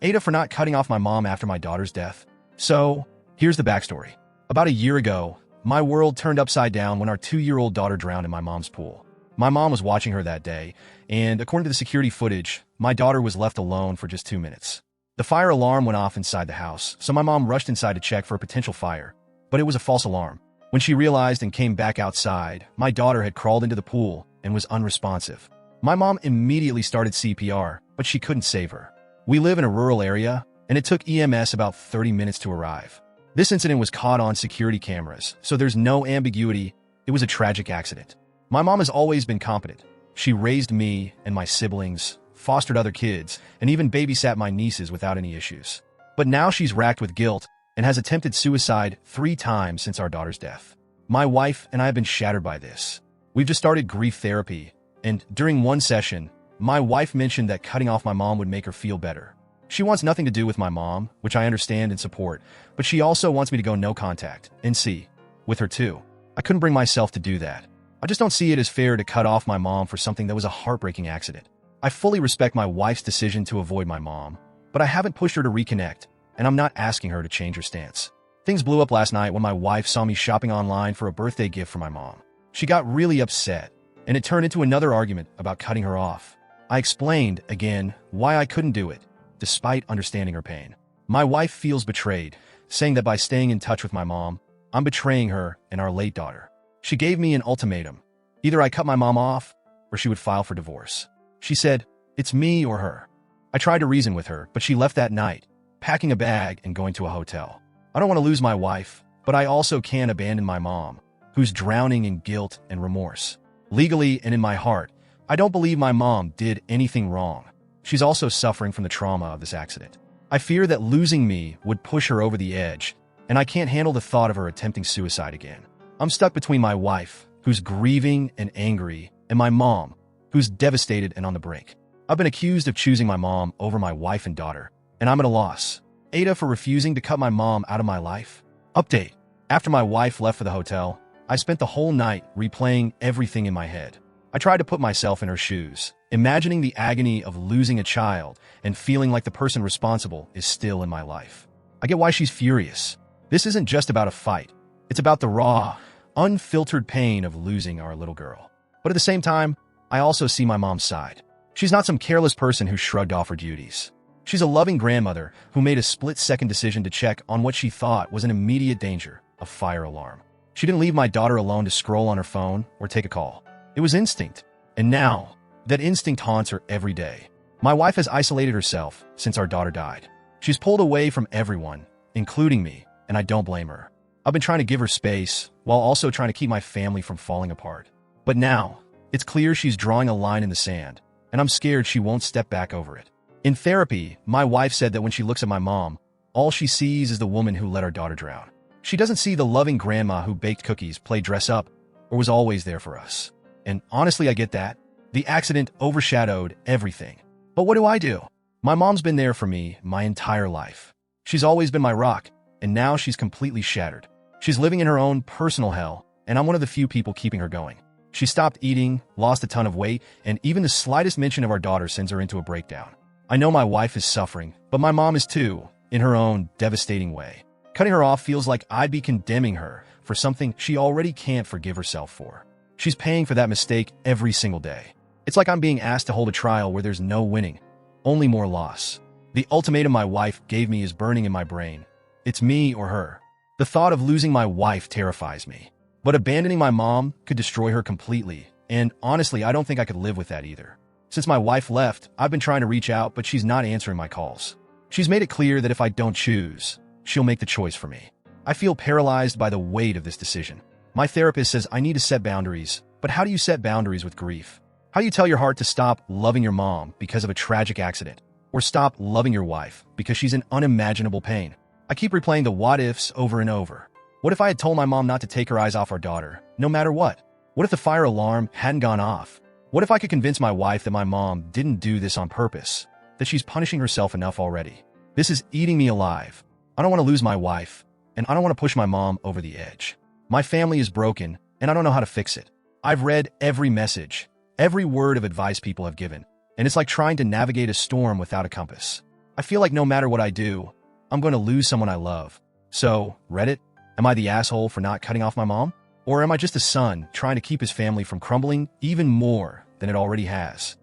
AITA for not cutting off my mom after my daughter's death. So, here's the backstory. About a year ago, my world turned upside down when our 2-year-old daughter drowned in my mom's pool. My mom was watching her that day, and according to the security footage, my daughter was left alone for just 2 minutes. The fire alarm went off inside the house, so my mom rushed inside to check for a potential fire, but it was a false alarm. When she realized and came back outside, my daughter had crawled into the pool and was unresponsive. My mom immediately started CPR, but she couldn't save her. We live in a rural area, and it took EMS about 30 minutes to arrive. This incident was caught on security cameras, so there's no ambiguity. It was a tragic accident. My mom has always been competent. She raised me and my siblings, fostered other kids, and even babysat my nieces without any issues. But now she's racked with guilt and has attempted suicide 3 times since our daughter's death. My wife and I have been shattered by this. We've just started grief therapy, and during one session, my wife mentioned that cutting off my mom would make her feel better. She wants nothing to do with my mom, which I understand and support, but she also wants me to go no contact, NC, with her too. I couldn't bring myself to do that. I just don't see it as fair to cut off my mom for something that was a heartbreaking accident. I fully respect my wife's decision to avoid my mom, but I haven't pushed her to reconnect, and I'm not asking her to change her stance. Things blew up last night when my wife saw me shopping online for a birthday gift for my mom. She got really upset, and it turned into another argument about cutting her off. I explained, again, why I couldn't do it, despite understanding her pain. My wife feels betrayed, saying that by staying in touch with my mom, I'm betraying her and our late daughter. She gave me an ultimatum. Either I cut my mom off, or she would file for divorce. She said, "It's me or her." I tried to reason with her, but she left that night, packing a bag and going to a hotel. I don't want to lose my wife, but I also can't abandon my mom, who's drowning in guilt and remorse. Legally and in my heart, I don't believe my mom did anything wrong. She's also suffering from the trauma of this accident. I fear that losing me would push her over the edge, and I can't handle the thought of her attempting suicide again. I'm stuck between my wife, who's grieving and angry, and my mom, who's devastated and on the brink. I've been accused of choosing my mom over my wife and daughter, and I'm at a loss. AITA for refusing to cut my mom out of my life. Update. After my wife left for the hotel, I spent the whole night replaying everything in my head. I tried to put myself in her shoes, imagining the agony of losing a child and feeling like the person responsible is still in my life. I get why she's furious. This isn't just about a fight. It's about the raw, unfiltered pain of losing our little girl. But at the same time, I also see my mom's side. She's not some careless person who shrugged off her duties. She's a loving grandmother who made a split-second decision to check on what she thought was an immediate danger, a fire alarm. She didn't leave my daughter alone to scroll on her phone or take a call. It was instinct. And now, that instinct haunts her every day. My wife has isolated herself since our daughter died. She's pulled away from everyone, including me, and I don't blame her. I've been trying to give her space, while also trying to keep my family from falling apart. But now, it's clear she's drawing a line in the sand, and I'm scared she won't step back over it. In therapy, my wife said that when she looks at my mom, all she sees is the woman who let our daughter drown. She doesn't see the loving grandma who baked cookies, played dress-up, or was always there for us. And honestly, I get that. The accident overshadowed everything. But what do? My mom's been there for me my entire life. She's always been my rock, and now she's completely shattered. She's living in her own personal hell, and I'm one of the few people keeping her going. She stopped eating, lost a ton of weight, and even the slightest mention of our daughter sends her into a breakdown. I know my wife is suffering, but my mom is too, in her own devastating way. Cutting her off feels like I'd be condemning her for something she already can't forgive herself for. She's paying for that mistake every single day. It's like I'm being asked to hold a trial where there's no winning, only more loss. The ultimatum my wife gave me is burning in my brain. It's me or her. The thought of losing my wife terrifies me. But abandoning my mom could destroy her completely, and honestly, I don't think I could live with that either. Since my wife left, I've been trying to reach out, but she's not answering my calls. She's made it clear that if I don't choose, she'll make the choice for me. I feel paralyzed by the weight of this decision. My therapist says I need to set boundaries, but how do you set boundaries with grief? How do you tell your heart to stop loving your mom because of a tragic accident, or stop loving your wife because she's in unimaginable pain? I keep replaying the what-ifs over and over. What if I had told my mom not to take her eyes off our daughter, no matter what? What if the fire alarm hadn't gone off? What if I could convince my wife that my mom didn't do this on purpose, that she's punishing herself enough already? This is eating me alive. I don't want to lose my wife, and I don't want to push my mom over the edge. My family is broken, and I don't know how to fix it. I've read every message, every word of advice people have given, and it's like trying to navigate a storm without a compass. I feel like no matter what I do, I'm going to lose someone I love. So, Reddit, am I the asshole for not cutting off my mom? Or am I just a son trying to keep his family from crumbling even more than it already has?